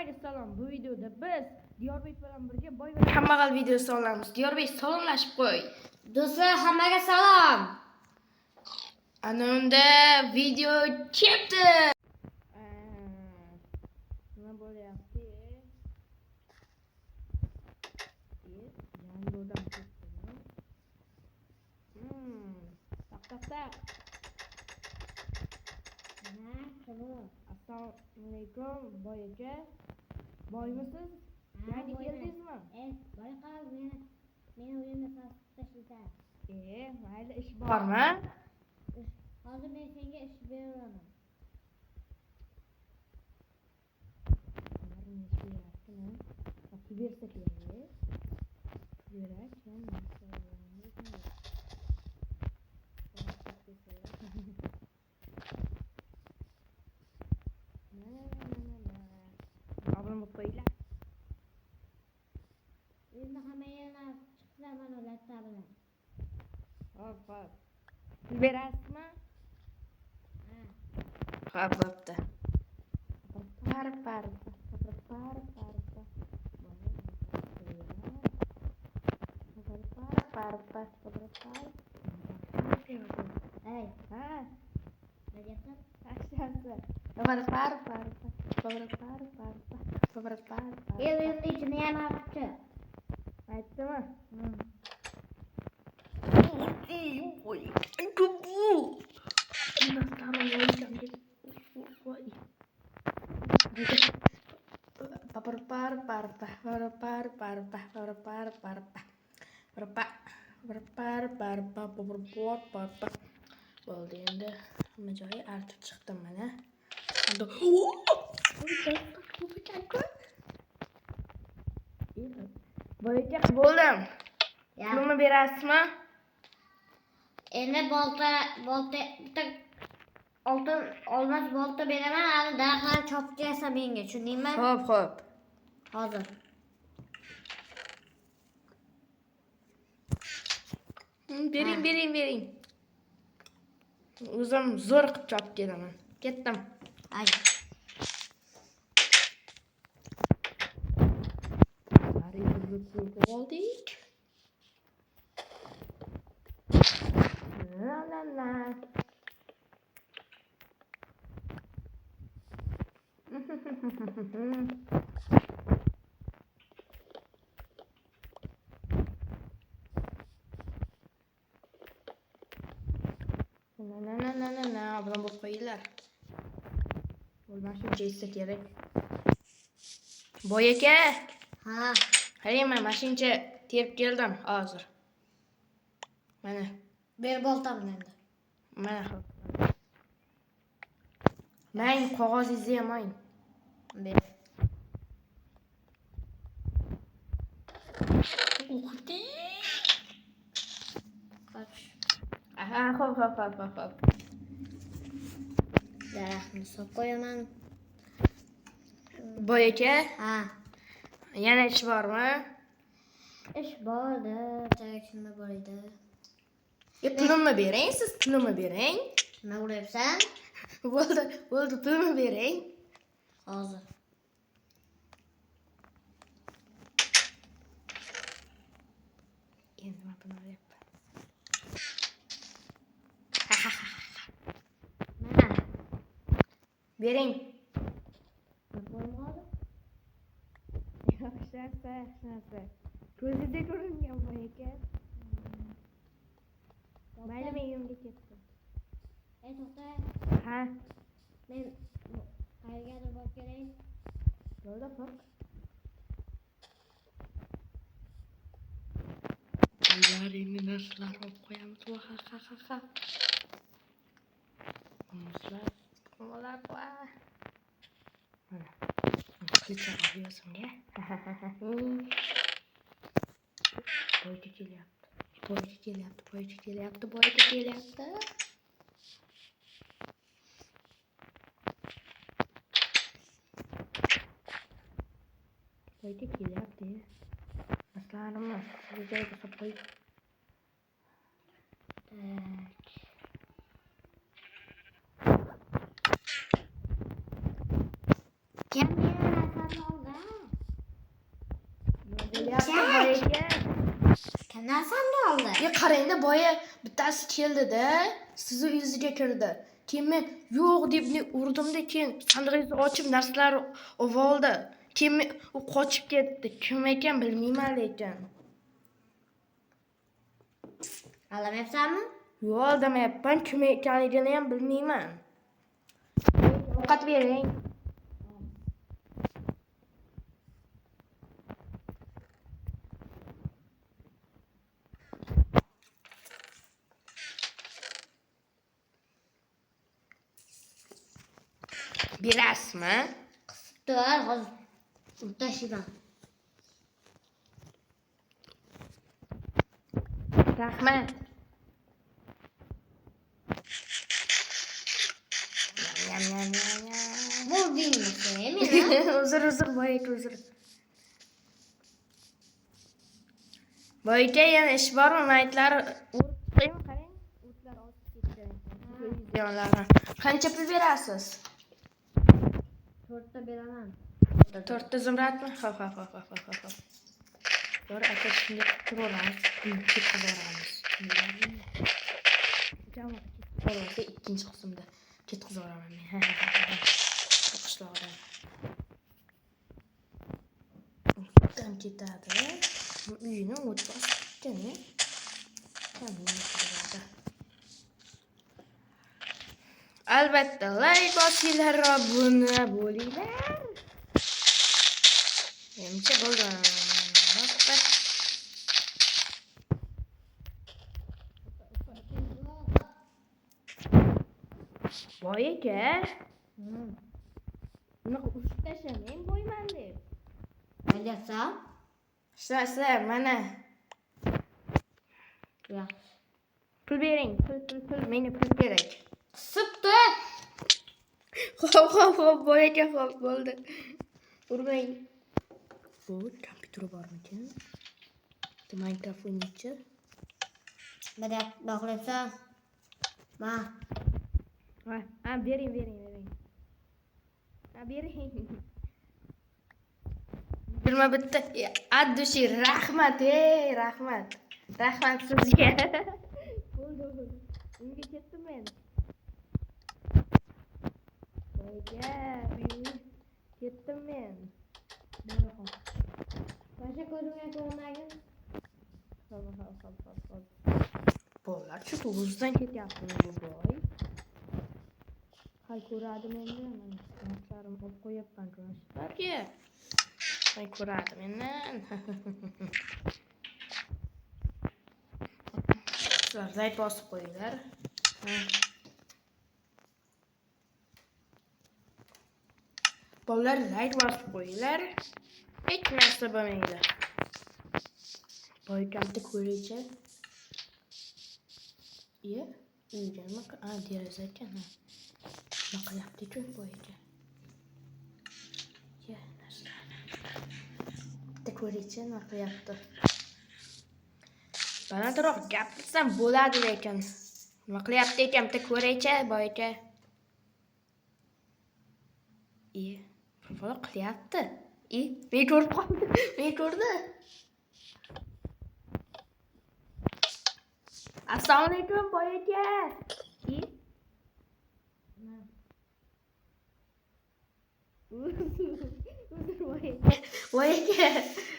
Hammaga salom. Bu videoda biz Diyorbek bilan birga boy va kambag'al videosi olamiz. Diyorbek salomlashib qo'y. Do'stlar, hammaga salom. Ana unda video ketdi. Nima bo'lyapti? Yangodan ketdimi? Tak. Assalomu alaykum, boy aka. Boymisiz? Yangi keldingizmi? Boy qaz, meni uyimda tashlab. Mayli, ish bormi? Hozir men senga ish beraman. Bersa kerak. Abone qo'yinglar. Endi hamma yerlar chiqsa mana latta bilan. Hop. Berasizmi? Xo'p, bo'pti. Par. Hey, Ha, ne diyorsun? aşağısı. Par. Evin içini yanartı. Aytdimi? Bo'ldi, endi hamma joyi artib chiqdim mana. Boyga bo'ldim. Pulni berasizmi? Endi bolta bitta oltin olmas bolta beraman, hali daraxtlar chopib kelsa menga, tushundingmi? Xo'p. Hozir. Bering. O'zim zo'r qilib chopib kelaman. Ketdim. Haydi. Oldik. La. Na, buni bo'lib qo'yinglar. Bo'lmas shuncha esa kerak. Boy aka. Ha. Qarang, men mashincha terib keldim hozir. Mana. Ber boltamni endi. Mana xo'p. Men qog'ozingizni ham oling. Ber. Uxti. Qoch. Aha, xo'p. Daraxtni solib qo'yaman. Boy aka, Ha. yana ish bormi? Ish bordi, nima bor edi? Pulni bering, siz pulni bering. Nima bo'lyapsan? Bo'ldi, pulni bering. Hozir. Endi nima qilyapman? Mana. Bering. Bo'lmadi. Yaxshi. Ko'zida ko'ringan boy aka. Mayli, men uyimga ketdim. To'xta. Ha, Men qayergadir borib kelay. bo'ldi, xo'p. Ular endi narsalar olib qo'yamiz. Ha. Muzlar, qo'molar qo'y. Mana. Qilichlar olyosimga. Boyga kelyapti. Aslarimni joyiga solib qo'y. Kim meni narsani oldi? Beryapti boyaga. Narsani oldi. Qarangda boya bittasi keldi-da, sizni uyingizga kirdi. Keyin men yo'q deb urdimda, keyin sandig'ingizni ochib narsalar oldi. Keyin u qochib ketdi. Kim ekan bilmayman lekin. Alamayapsanmi? Yo'q, aldamayapman. Kim ekanligini ham bilmayman. Ovqat bering. Berasizmi? Tur, hozir tashlayman. Rahmat. Bo'ldingmi sen meni? Uzr, boyga uzr. Boyga yana ish bormi? Maytlar urib qarang. O'tlar osib ketgan. Qancha pul berasiz? 4 ta beraman. 4 ta zumradmi? Xo'p. Bor, aka shunga turaveramiz. Ketqizoramiz. Jamoat ikkinchi qismda ketqizoraman men. Qishloqda. O'tdan ketadi. Uyini o't bosibdi. Albatta, like bosinglar, obuna bo'linglar. Menimcha bo'ldi. Boy aka. Bunaqa urib tashlamang, bo'yman deb. Aytsan? Shasa, mana. Yaxshi. Pul bering, pul, menga pul kerak. Qisibdi. Xo'p, boy aka, xo'p, bo'ldi. Urmang. Bu kompyuter bormikan? Minecraft o'ynachi. Mana bog'laysan. Ma. Ha, bering. Ha, bering. Bilma bitta. Addushi, rahmat, rahmat. Rahmat sizga. Bo'ldi. Unga ketdim men. Boyga, ketdim men. Boshqa ko'zimga ko'rmagin. Xo'p. Bolalar shu o'zidan ketyapti bu boy. Hay ko'radim endi, mana narsalarni olib qo'yapman ko'rishlarga. Hay ko'radim endi. Sizlar zayt bosib qo'yinglar. Bolalar zayt bosib qo'yinglar. Hech narsa bo'lmaydi. Boykamda ko'raycha. Uyganmi? Deraza ekan. Nima qilyapti-ku boyga? Narsalarni. Bitta ko'raycha, nima qilyapti? Balandroq gapirsam bo'ladi lekin. Nima qilyapti ekan? Bitta ko'raycha boyga. Nima qilyapti? Men ko'rib qoldim. Men ko'rdi. Assalomu alaykum boy aka.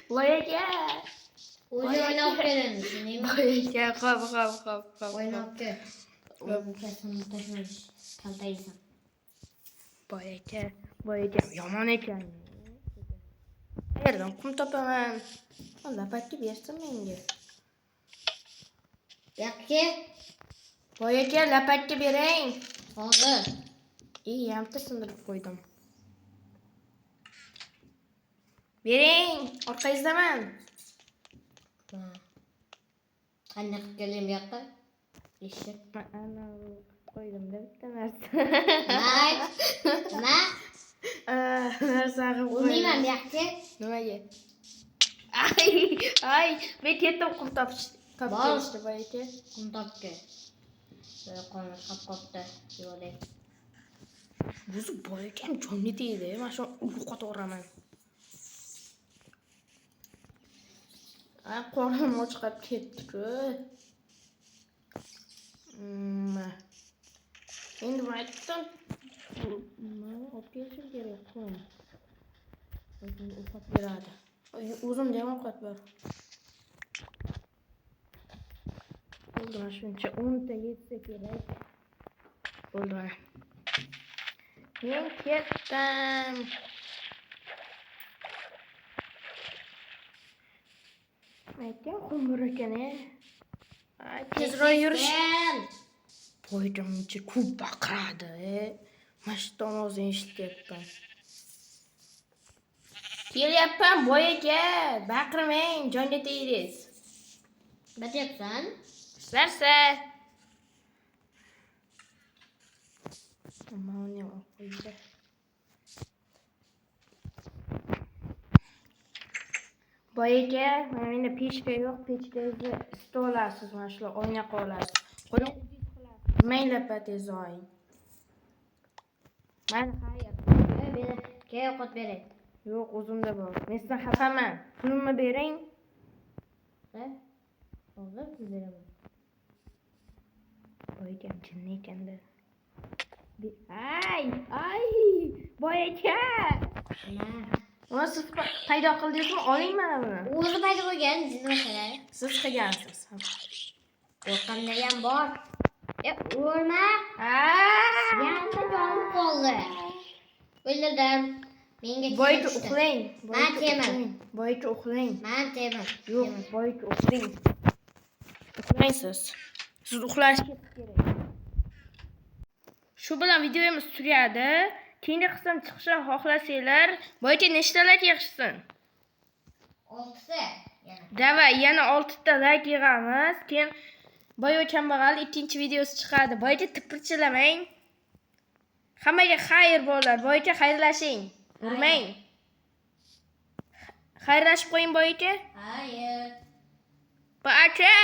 Voy aka. O'zi o'ynab keladi, tushundingmi? Voy aka, xo'p. O'ynab kel. O'zini tashlash, kaltaysan. Voy aka, yomon ekan. Qayerdan qum topaman? Lapatga bersin menga. Yakki. Voy aka, lapatga bering. Hozir. Yamta sindirib qo'ydim. Bering, orqangizdaman. Qanday qilib keling bu yoqqa? Eshik. Ana qo'ydim-da bitta narsa. Nima? Narsa qilib O'ynayman bu yoqqa. Nimaga? Ay, men ketdim qum topishdi boy aka. Qum topdi. Qonlar qopqopda yo'lay. O'zi boy ekan jonni deydi. Men shu yo'qotib o'raman. qornim ochqab ketdi-ku. Endi aytdim. Mana olib kelishim kerak. O'zim ovqat beradi. O'zimda ham ovqat bor. Bo'ldi, mana shuncha 10 ta yetsa kerak. Bo'ldi mana. Men ketdim. Aytdim, qumur ekan-a. Tezroq yurish. Boydancha ko'p baqiradi. Mashton ovozini eshityapman. Kelyapman boyaga. Baqirmang, jonga tegdingiz. Batyapsan? Islarsa. Mana uni qo'ydi. Boyaga mana menda pechka yo'q, pechkada isita olasiz, mana shular o'ynab qolasiz. Qo'ying, maylab tezroq. Mana xayr. Keyin ovqat beray. Yo'q, o'zimda bor. Men sizdan xafaman. Pulimni bering. Ha? Hozir pul beraman. Boyagam jinni ekanda. Ay! Boyaga! Mana siz paydo qildingizmi? Oling mana buni. O'zi paydo bo'lgan jinnilar. Siz qilgansiz. Qo'rqqanda ham bor. O'rma. Yanada jonim qoldi. O'ldirdim. Menga Boyaga uxlang. Men teman. Boyaga uxlang. Men teman. Yo'q, boyaga uxlang. Uxlaysiz. Siz uxlashingiz kerak. Shu bilan videomiz tugadi. Keyingi qism chiqishini xohlasanglar, boyaga nechta like yig'ishsin? 6 ta yana. Davay, yana 6 ta like yig'amiz. Keyin boya kambag'al ikkinchi videosi chiqadi. Boyaga tipirchilamang. Hammaga xayr bo'lar. Boyaga xayrlashing. Urmang. Xayrlashib qo'ying boyaga. Hayır. Boyaga